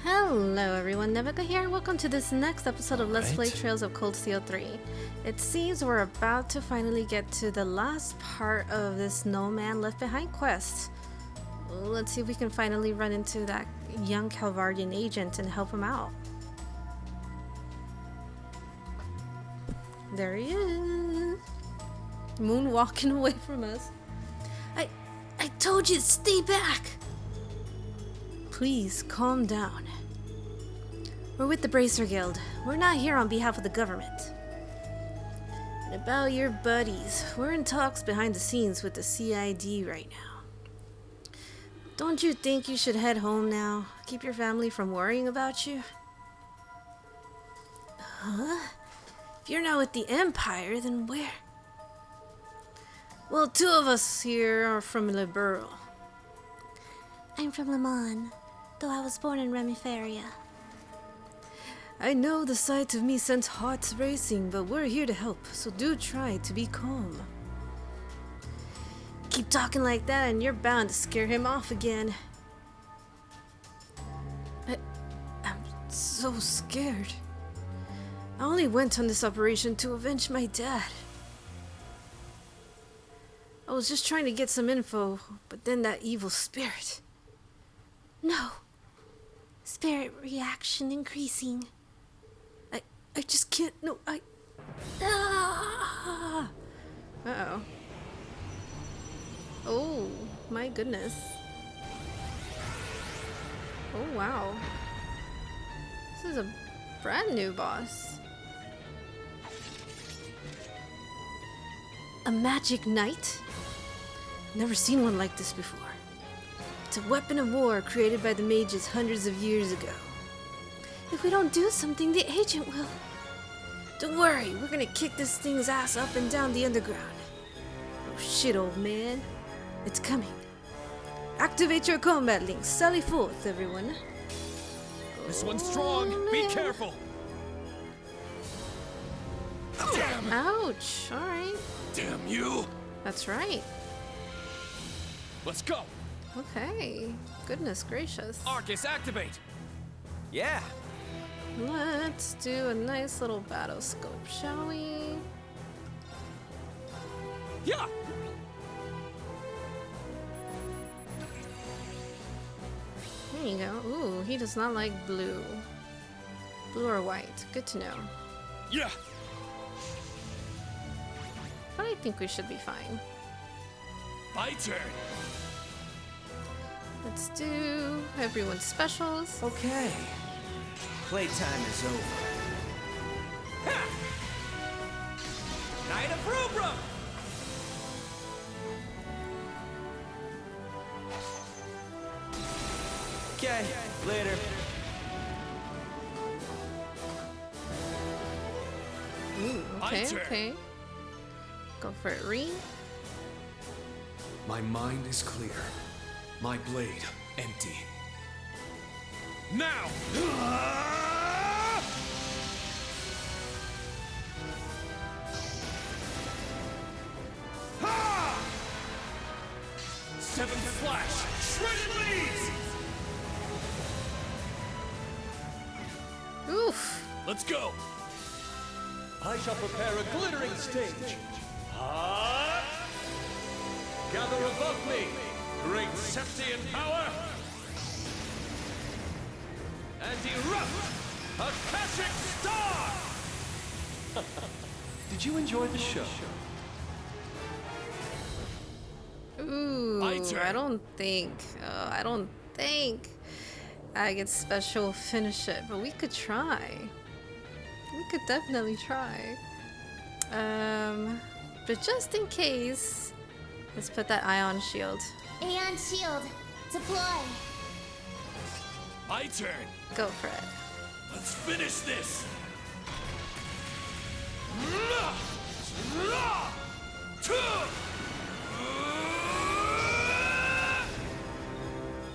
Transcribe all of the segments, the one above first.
Hello everyone, Nevyka here. Welcome to this next episode of Let's Play Trails of Cold Steel 3. It seems we're about to finally get to the last part of this No Man Left Behind quest. Let's see if we can finally run into that young Calvardian agent and help him out. There he is. Moonwalking away from us. I told you to stay back! Please, calm down. We're with the Bracer Guild. We're not here on behalf of the government. And about your buddies, we're in talks behind the scenes with the CID right now. Don't you think you should head home now? Keep your family from worrying about you? Huh? If you're not with the Empire, then where? Well, two of us here are from Liberal. I'm from Le Mans, though I was born in Remiferia. I know the sight of me sends hearts racing, but we're here to help, so do try to be calm. Keep talking like that and you're bound to scare him off again. I'm so scared. I only went on this operation to avenge my dad. I was just trying to get some info, but then that evil spirit... No. Spirit reaction increasing. I just can't. No, Ah! Uh-oh. Oh, my goodness. Oh, wow. This is a brand new boss. A magic knight? Never seen one like this before. It's a weapon of war created by the mages hundreds of years ago. If we don't do something, the agent will. Don't worry, we're gonna kick this thing's ass up and down the underground. Oh shit, old man. It's coming. Activate your combat links. Sally forth, everyone. This one's strong. Oh, be careful. Damn. Ouch. Alright. Damn you. That's right. Let's go. Okay. Goodness gracious. Arcus, activate. Yeah. Let's do a nice little battle scope, shall we? Yeah. There you go. Ooh, he does not like blue. Blue or white. Good to know. Yeah. But I think we should be fine. My turn. Let's do everyone's specials. Okay. Playtime is over. Ha! Knight of Rubrum. Okay, later. Ooh, okay, turn. okay. Go for it, Reen. My mind is clear. My blade empty. Now. Ha! Seventh flash. Shredded leaves. Oof. Let's go. I shall prepare a glittering stage. Gather above me, great Septian power, and erupt, Akashic Star! Did you enjoy the show? Ooh, My turn. I don't think I get special finish it, but we could try. We could definitely try. But just in case, let's put that Ion Shield. Aeon Shield, deploy. My turn. Go for it. Let's finish this.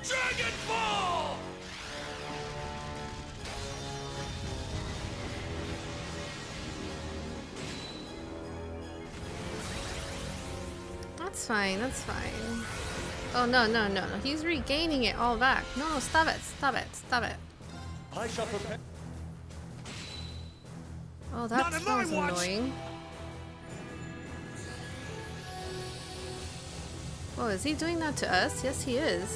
Dragon Ball! That's fine, that's fine. Oh, no. He's regaining it all back. No, stop it. I shall prepare. Oh, Not that in my sounds watch. annoying. Oh, is he doing that to us? Yes, he is.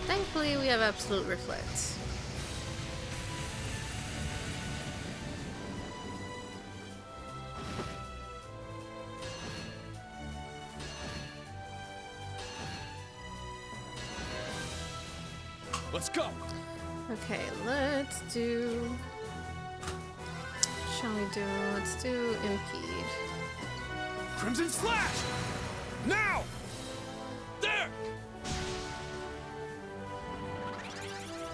Thankfully, we have Absolute Reflect. Let's go. Okay, let's do... Let's do Impede. Crimson Slash! Now! There!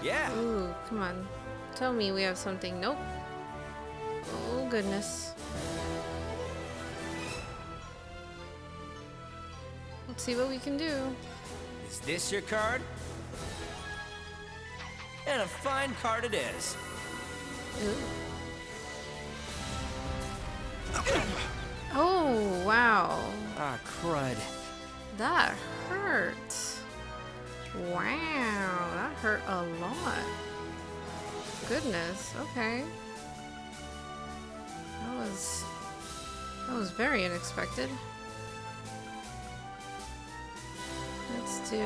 Yeah. Ooh, come on. Tell me we have something. Nope. Oh, goodness. Let's see what we can do. Is this your card? And a fine card it is. Ooh. Oh, wow. Ah, crud. That hurt. Wow, that hurt a lot. Goodness, okay. That was very unexpected. Let's do...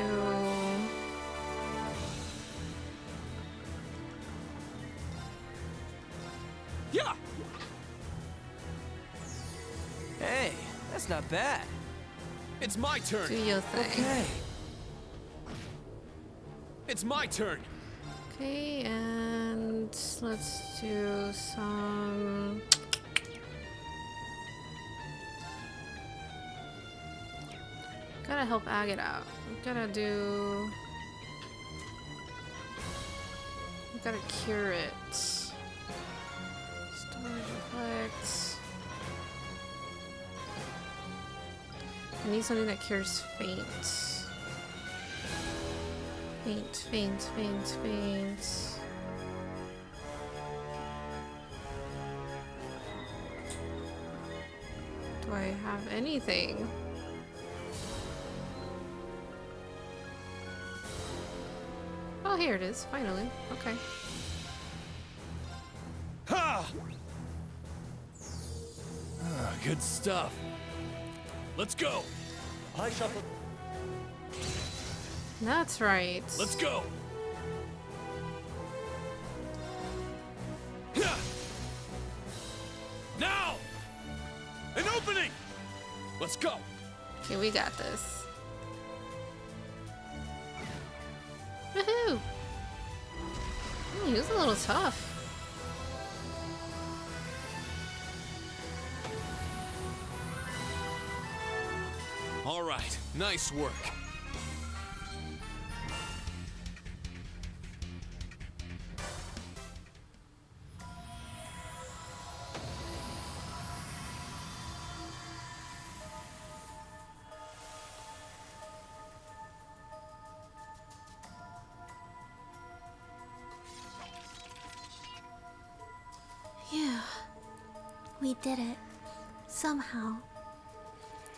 Yeah! Hey, that's not bad. It's my turn. do your thing. Okay. It's my turn. Okay, and let's do some... Gotta help Agate out. Gotta do... Gotta cure it. Storage reflect. I need something that cures faint. Faint. Do I have anything? Oh, here it is, finally. Okay. Ha! Good stuff. Let's go. I shall. That's right. Let's go. Yeah. Now! An opening! Let's go. Okay, we got this. Woohoo! He was a little tough. All right, nice work. Phew. We did it. Somehow.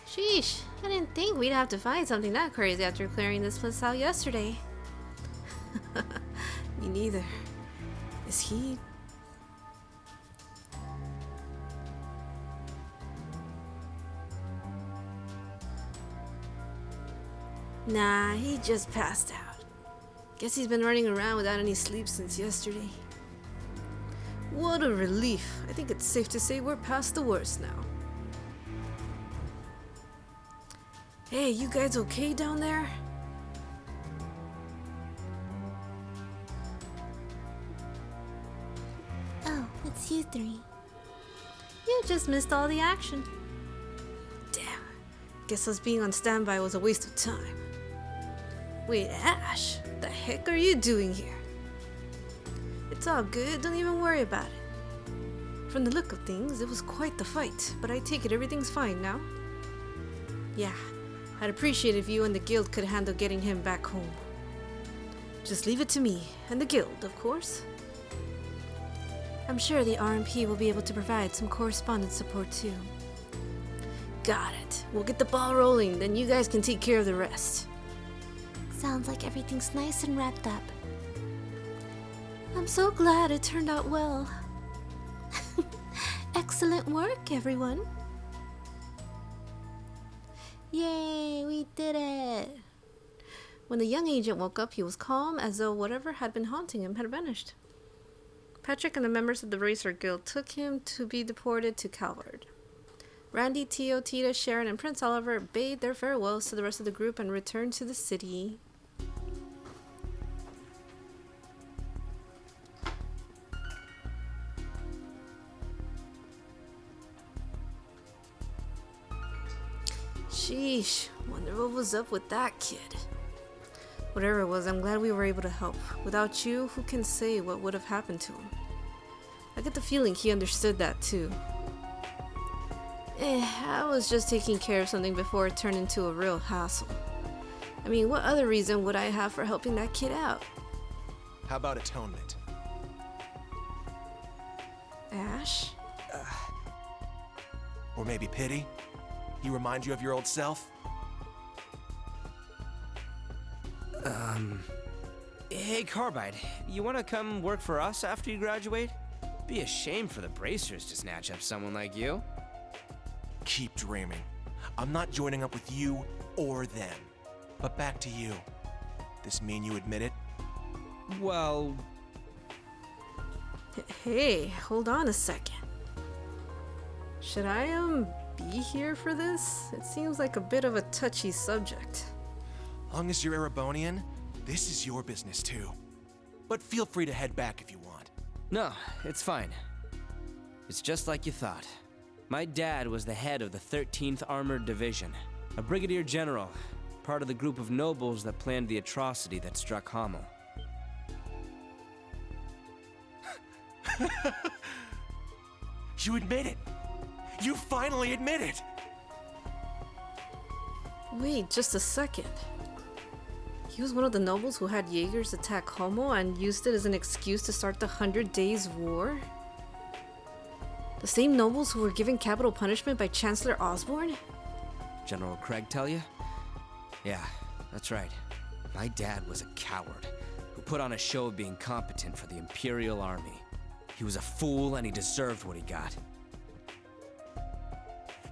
Sheesh, I didn't think we'd have to find something that crazy after clearing this place out yesterday. Me neither. Is he... Nah, he just passed out. Guess he's been running around without any sleep since yesterday. What a relief. I think it's safe to say we're past the worst now. Hey, you guys okay down there? Oh, it's you three. You just missed all the action. Damn. Guess us being on standby was a waste of time. Wait, Ash, what the heck are you doing here? It's all good, don't even worry about it. From the look of things, it was quite the fight, but I take it everything's fine now. Yeah, I'd appreciate if you and the guild could handle getting him back home. Just leave it to me, and the guild, of course. I'm sure the RMP will be able to provide some correspondence support too. Got it. We'll get the ball rolling, then you guys can take care of the rest. Sounds like everything's nice and wrapped up. I'm so glad it turned out well. Excellent work, everyone. Yay, we did it! When the young agent woke up, he was calm, as though whatever had been haunting him had vanished. Patrick and the members of the Racer Guild took him to be deported to Calvard. Randy, Tio, Tita, Sharon, and Prince Oliver bade their farewells to the rest of the group and returned to the city. Sheesh, wonder what was up with that kid. Whatever it was, I'm glad we were able to help. Without you, who can say what would have happened to him? I get the feeling he understood that too. I was just taking care of something before it turned into a real hassle. I mean, what other reason would I have for helping that kid out? How about atonement? Ash? Or maybe pity? He reminds you of your old self? Hey, Carbide, you want to come work for us after you graduate? Be a shame for the Bracers to snatch up someone like you. Keep dreaming. I'm not joining up with you or them. But back to you. This mean you admit it? Well, Hey, hold on a second. Should I, be here for this? It seems like a bit of a touchy subject. Long as you're Erebonian, this is your business too. But feel free to head back if you want. no, it's fine. It's just like you thought. My dad was the head of the 13th Armored Division, a brigadier general, part of the group of nobles that planned the atrocity that struck Hamel. You admit it! You finally admit it! Wait, just a second. He was one of the nobles who had Jaegers attack Homo and used it as an excuse to start the 100 Days War? The same nobles who were given capital punishment by Chancellor Osborne? General Craig tell you? Yeah, that's right. My dad was a coward who put on a show of being competent for the Imperial Army. He was a fool and he deserved what he got.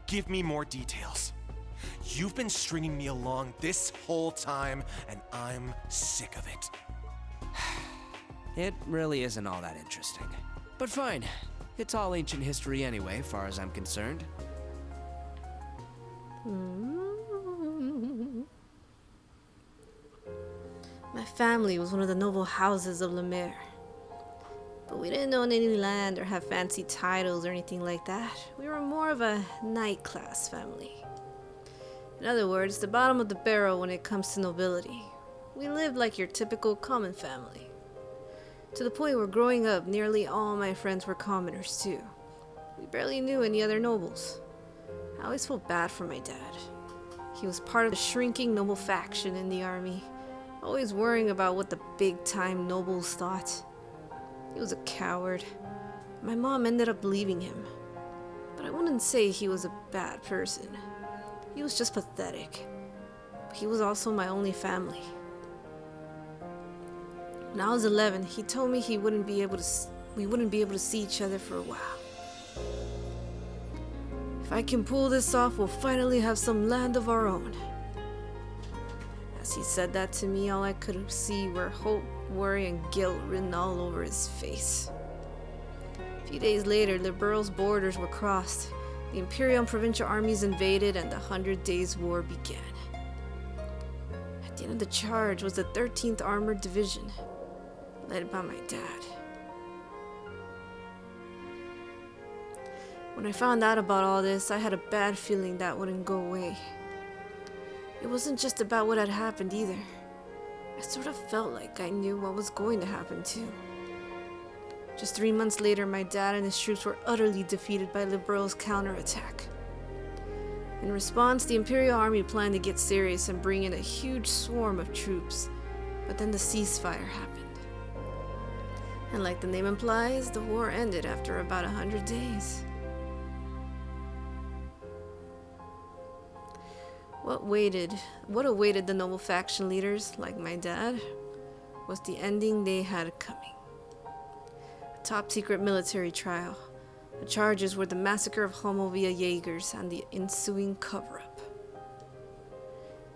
Give me more details. You've been stringing me along this whole time, and I'm sick of it. It really isn't all that interesting. But fine. It's all ancient history anyway, far as I'm concerned. My family was one of the noble houses of Lemaire. But we didn't own any land or have fancy titles or anything like that. We were more of a knight class family. In other words, the bottom of the barrel when it comes to nobility. We lived like your typical common family. To the point where growing up, nearly all my friends were commoners too. We barely knew any other nobles. I always felt bad for my dad. He was part of the shrinking noble faction in the army, always worrying about what the big-time nobles thought. He was a coward. My mom ended up leaving him. But I wouldn't say he was a bad person. He was just pathetic. But he was also my only family. When I was 11, he told me we wouldn't be able to see each other for a while. If I can pull this off, we'll finally have some land of our own. As he said that to me, all I could see were hope, worry, and guilt written all over his face. A few days later, the borough's borders were crossed, the Imperial and Provincial armies invaded, and the 100 Days War began. At the end of the charge was the 13th Armored Division, led by my dad. When I found out about all this, I had a bad feeling that wouldn't go away. It wasn't just about what had happened either. I sort of felt like I knew what was going to happen too. Just 3 months later, my dad and his troops were utterly defeated by Liberal's counterattack. In response, the Imperial Army planned to get serious and bring in a huge swarm of troops, but then the ceasefire happened. And like the name implies, the war ended after about 100 days. What awaited the noble faction leaders, like my dad, was the ending they had coming. top secret military trial. The charges were the massacre of Homo via Jaegers and the ensuing cover-up.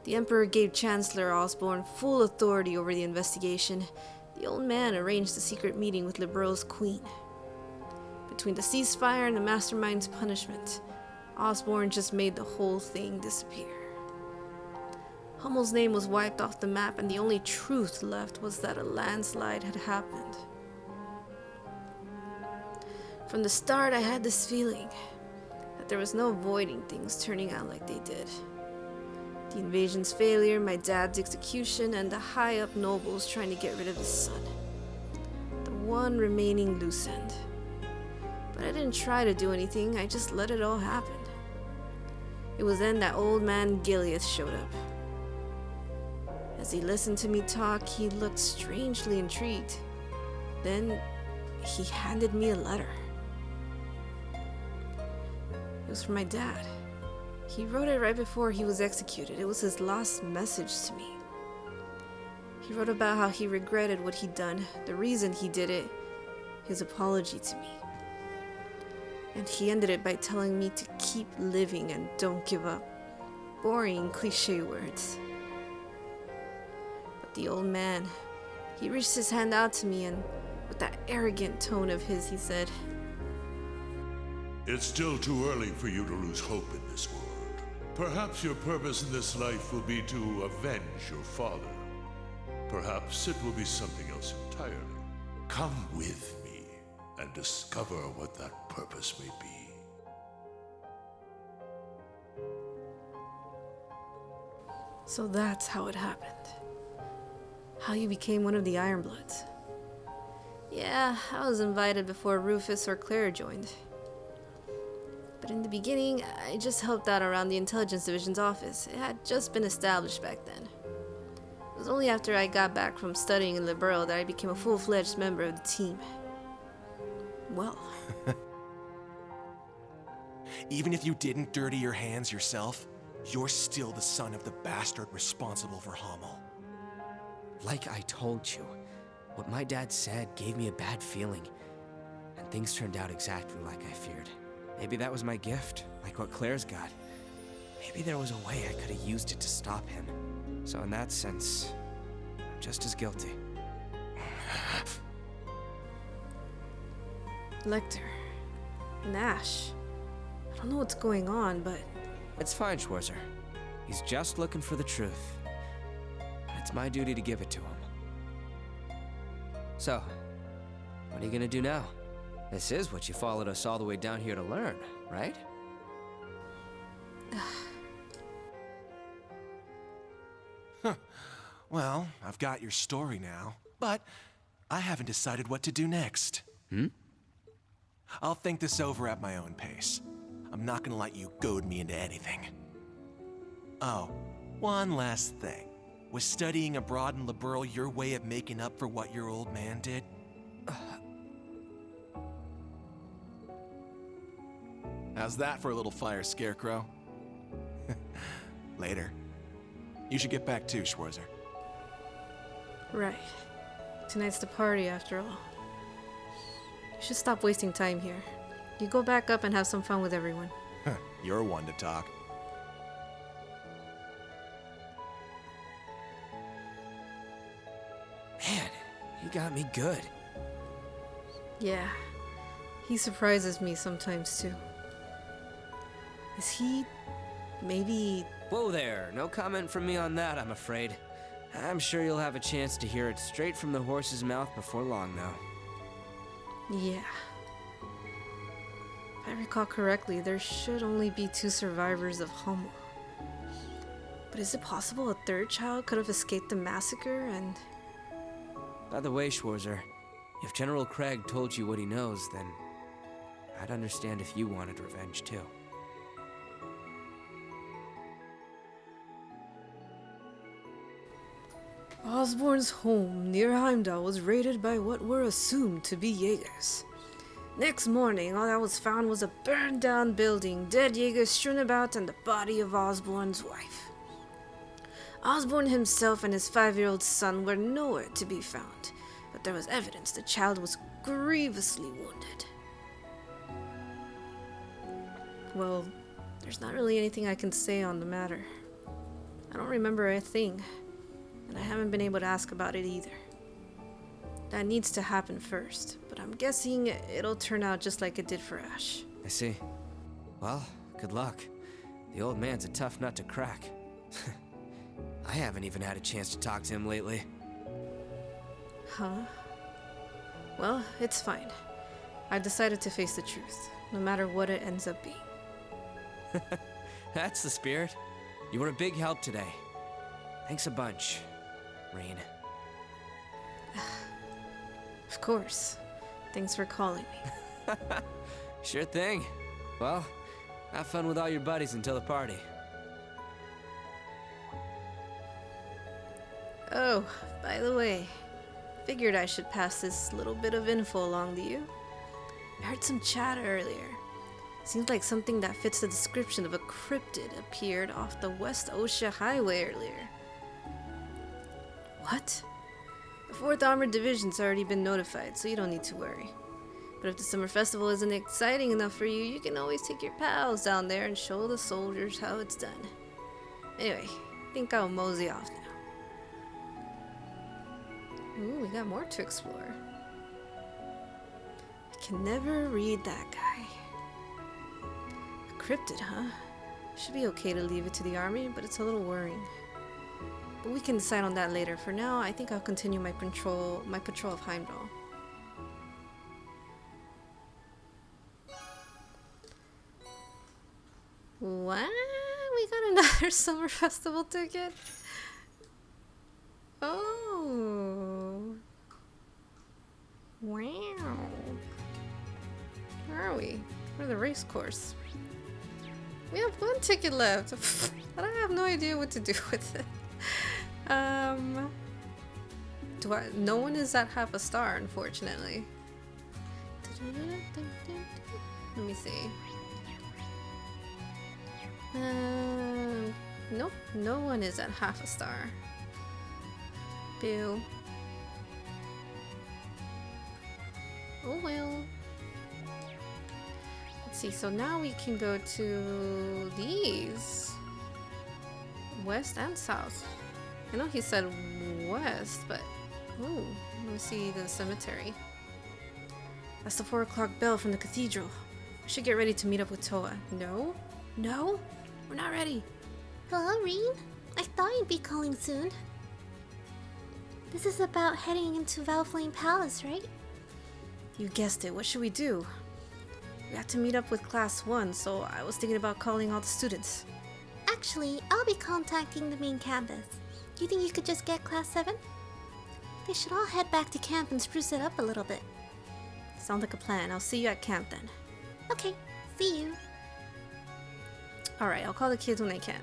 The Emperor gave Chancellor Osborne full authority over the investigation. The old man arranged a secret meeting with Libero's queen. Between the ceasefire and the mastermind's punishment, Osborne just made the whole thing disappear. Hummel's name was wiped off the map, and the only truth left was that a landslide had happened. From the start, I had this feeling that there was no avoiding things turning out like they did. The invasion's failure, my dad's execution, and the high-up nobles trying to get rid of his son. The one remaining loose end. But I didn't try to do anything, I just let it all happen. It was then that old man Gilead showed up. As he listened to me talk, he looked strangely intrigued. Then, he handed me a letter. It was from my dad. He wrote it right before he was executed. It was his last message to me. He wrote about how he regretted what he'd done, the reason he did it, his apology to me. And he ended it by telling me to keep living and don't give up. Boring, cliche words. But the old man, he reached his hand out to me, and with that arrogant tone of his, he said, "It's still too early for you to lose hope in this world. Perhaps your purpose in this life will be to avenge your father. Perhaps it will be something else entirely. Come with me and discover what that purpose may be." So that's how it happened. How you became one of the Ironbloods. Yeah, I was invited before Rufus or Claire joined. But in the beginning, I just helped out around the Intelligence Division's office. It had just been established back then. It was only after I got back from studying in Libero that I became a full-fledged member of the team. Well. Even if you didn't dirty your hands yourself, you're still the son of the bastard responsible for Hummel. Like I told you, what my dad said gave me a bad feeling. And things turned out exactly like I feared. Maybe that was my gift, like what Claire's got. Maybe there was a way I could have used it to stop him. So in that sense, I'm just as guilty. Lechter. Nash. I don't know what's going on, but... It's fine, Schwarzer. He's just looking for the truth. It's my duty to give it to him. So, what are you gonna do now? This is what you followed us all the way down here to learn, right? Well, I've got your story now, but I haven't decided what to do next. I'll think this over at my own pace. I'm not gonna let you goad me into anything. Oh, one last thing. Was studying abroad in Liberal your way of making up for what your old man did? How's that for a little fire, Scarecrow? Later. You should get back too, Schwarzer. Right. Tonight's the party, after all. You should stop wasting time here. You go back up and have some fun with everyone. You're one to talk. Man, he got me good. Yeah. He surprises me sometimes, too. Is he... maybe... Whoa there, no comment from me on that, I'm afraid. I'm sure you'll have a chance to hear it straight from the horse's mouth before long, though. Yeah. If I recall correctly, there should only be 2 survivors of Hummel. But is it possible a third child could have escaped the massacre and... By the way, Schwarzer, if General Craig told you what he knows, then I'd understand if you wanted revenge, too. Osborne's home near Heimdall was raided by what were assumed to be Jaegers. Next morning, all that was found was a burned-down building, dead Jaegers strewn about, and the body of Osborne's wife. Osborne himself and his 5-year-old son were nowhere to be found, but there was evidence the child was grievously wounded. Well, there's not really anything I can say on the matter. I don't remember a thing, and I haven't been able to ask about it either. That needs to happen first, but I'm guessing it'll turn out just like it did for Ash. I see. Well, good luck. The old man's a tough nut to crack. I haven't even had a chance to talk to him lately. Huh? Well, it's fine. I decided to face the truth, no matter what it ends up being. That's the spirit. You were a big help today. Thanks a bunch, Rain. Of course. Thanks for calling me. Sure thing. Well, have fun with all your buddies until the party. Oh, by the way, figured I should pass this little bit of info along to you. I heard some chatter earlier. Seems like something that fits the description of a cryptid appeared off the West Osha Highway earlier. What? The 4th Armored Division's already been notified, so you don't need to worry. But if the summer festival isn't exciting enough for you, you can always take your pals down there and show the soldiers how it's done. Anyway, I think I'll mosey off now. Ooh, we got more to explore. I can never read that guy. A cryptid, huh? Should be okay to leave it to the army, but it's a little worrying. But we can decide on that later. For now, I think I'll continue my patrol of Heimdall. What? We got another summer festival ticket? Oh. Wow. Where are we? We're the race course. We have 1 ticket left. But I have no idea what to do with it. No one is at half a star, unfortunately. Let me see. Nope, no one is at half a star. Boo. Oh well. Let's see, so now we can go to these. West and south. I know he said west, but... Ooh, let me see the cemetery. That's the 4 o'clock bell from the cathedral. I should get ready to meet up with Toa. No? No? We're not ready. Hello, Reen? I thought you'd be calling soon. This is about heading into Valflame Palace, right? You guessed it. What should we do? We have to meet up with Class 1, so I was thinking about calling all the students. Actually, I'll be contacting the main campus. Do you think you could just get Class 7? They should all head back to camp and spruce it up a little bit. Sounds like a plan. I'll see you at camp then. Okay, see you. Alright, I'll call the kids when I can.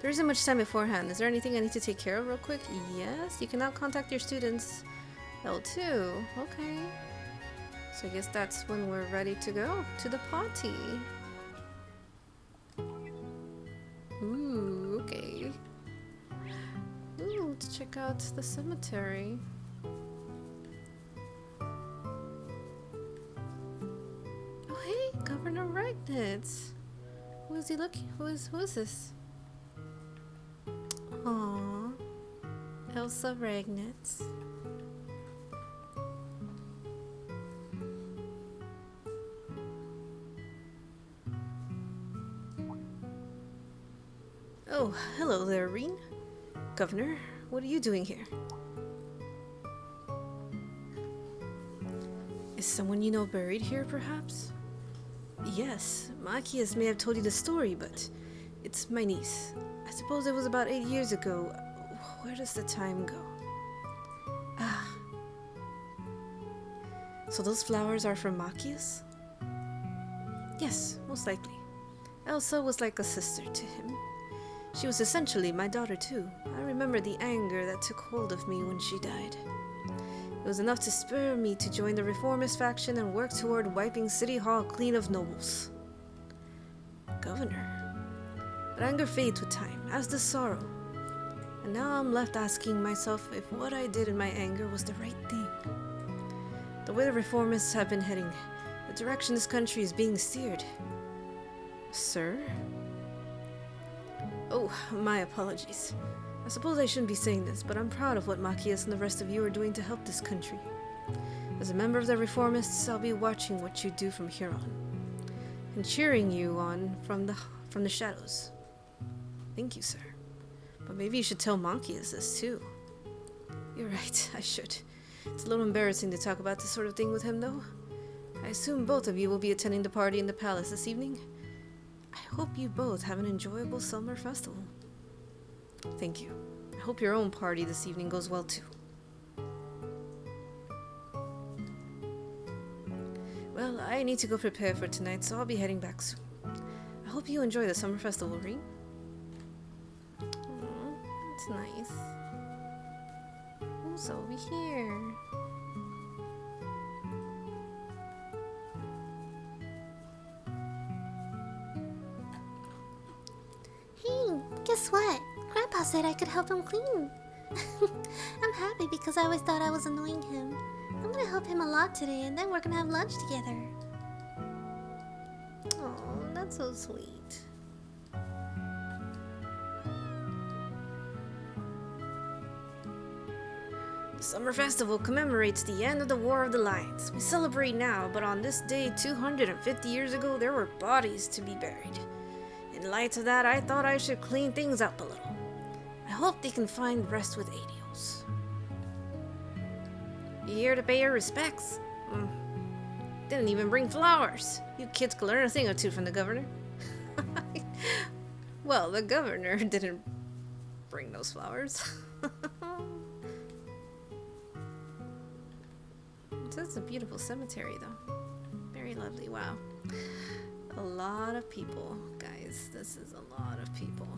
There isn't much time beforehand. Is there anything I need to take care of real quick? Yes, you can now contact your students. L2, okay. So I guess that's when we're ready to go to the party. Ooh, okay. Ooh, let's check out the cemetery. Oh hey, Governor Regnitz. Who is he looking? Who is this? Aww. Elsa Regnitz. Oh, hello there, Reen. Governor, what are you doing here? Is someone you know buried here, perhaps? Yes, Machias may have told you the story, but it's my niece. I suppose it was about 8 years ago. Where does the time go? Ah. So those flowers are from Machias? Yes, most likely. Elsa was like a sister to him. She was essentially my daughter too. I remember the anger that took hold of me when she died. It was enough to spur me to join the reformist faction and work toward wiping City Hall clean of nobles. Governor. But anger fades with time, as does sorrow. And now I'm left asking myself if what I did in my anger was the right thing. The way the reformists have been heading, the direction this country is being steered. Sir? Oh, my apologies. I suppose I shouldn't be saying this, but I'm proud of what Machias and the rest of you are doing to help this country. As a member of the reformists, I'll be watching what you do from here on, and cheering you on from the shadows. Thank you, sir. But maybe you should tell Machias this too. You're right, I should. It's a little embarrassing to talk about this sort of thing with him, though. I assume both of you will be attending the party in the palace this evening. I hope you both have an enjoyable summer festival. Thank you. I hope your own party this evening goes well too. Well, I need to go prepare for tonight, so I'll be heading back soon. I hope you enjoy the summer festival, Reem. Aw, that's nice. Who's over here? Hey, guess what? Grandpa said I could help him clean. I'm happy because I always thought I was annoying him. I'm gonna help him a lot today, and then we're gonna have lunch together. Oh, that's so sweet. The summer festival commemorates the end of the War of the Lions. We celebrate now, but on this day 250 years ago, there were bodies to be buried. In light of that, I thought I should clean things up a little. I hope they can find rest with Adios. You here to pay your respects? Didn't even bring flowers. You kids could learn a thing or two from the governor. Well, the governor didn't bring those flowers. It's a beautiful cemetery, though. Very lovely. Wow. A lot of people, guys. This is a lot of people.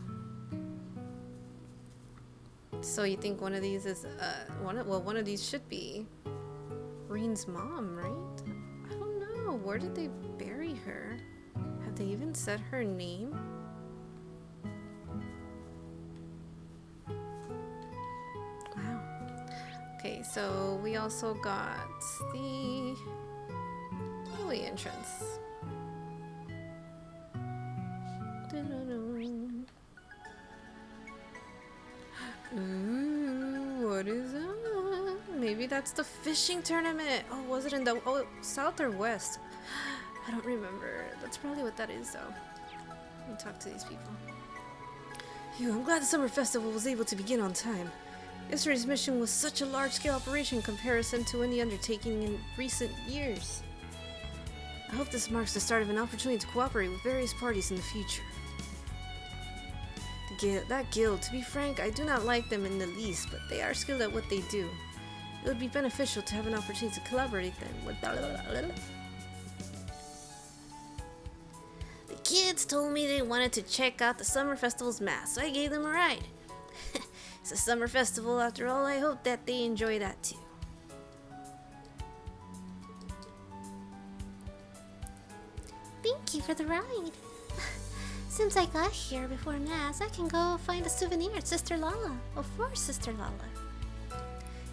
So you think one of these is one of these should be Reen's mom, right? I don't know. Where did they bury her? Have they even said her name? Wow. Okay, so we also got the holy entrance. Ooh, what is that? Maybe that's the fishing tournament. Oh, was it in the south or west? I don't remember. That's probably what that is, though. Let me talk to these people. Phew, I'm glad the summer festival was able to begin on time. Yesterday's mission was such a large-scale operation in comparison to any undertaking in recent years. I hope this marks the start of an opportunity to cooperate with various parties in the future. That guild, to be frank, I do not like them in the least, but they are skilled at what they do. It would be beneficial to have an opportunity to collaborate then with The kids told me they wanted to check out the summer festival's mass, so I gave them a ride. It's a summer festival after all. I hope that they enjoy that too. Thank you for the ride. Since I got here before Mass, I can go find a souvenir at Sister Lala, or for Sister Lala.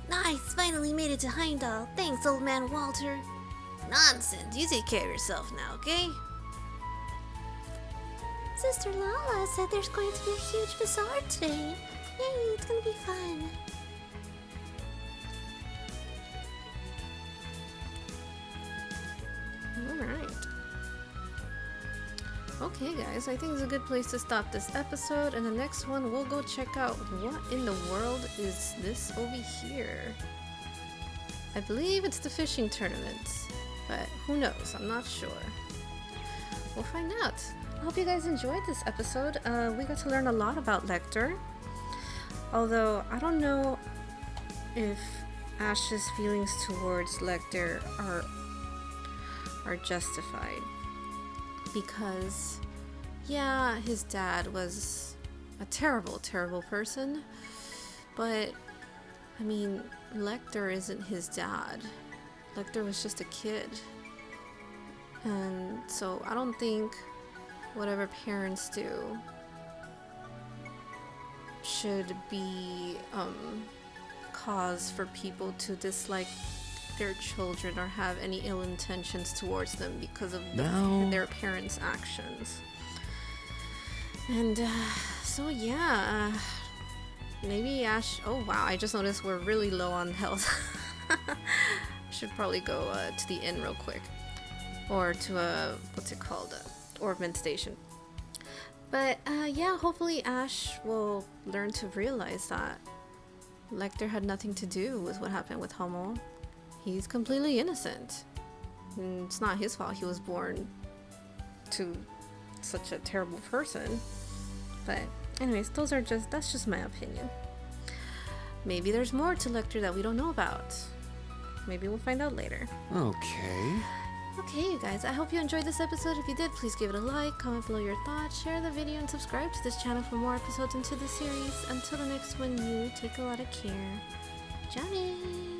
Nice, finally made it to Heimdall. Thanks, old man Walter. Nonsense, you take care of yourself now, okay? Sister Lala said there's going to be a huge bazaar today. Yay, it's gonna be fun. Alright. Okay, guys, I think it's a good place to stop this episode, and the next one we'll go check out what in the world is this over here. I believe it's the fishing tournament, but who knows? I'm not sure. We'll find out. I hope you guys enjoyed this episode. We got to learn a lot about Lechter, although I don't know if Ash's feelings towards Lechter are justified. Because, yeah, his dad was a terrible, terrible person, but, I mean, Lechter isn't his dad. Lechter was just a kid. And so I don't think whatever parents do should be cause for people to dislike their children or have any ill intentions towards them because of their parents' actions. And so yeah, maybe Ash. Oh wow, I just noticed we're really low on health. Should probably go to the inn real quick, or to a what's it called, Orpiment Station. But yeah, hopefully Ash will learn to realize that Lechter had nothing to do with what happened with Hummel. He's completely innocent. And it's not his fault he was born to such a terrible person. But anyways, that's just my opinion. Maybe there's more to Lechter that we don't know about. Maybe we'll find out later. Okay. Okay, you guys, I hope you enjoyed this episode. If you did, please give it a like, comment below your thoughts, share the video, and subscribe to this channel for more episodes into the series. Until the next one, you take a lot of care. Johnny!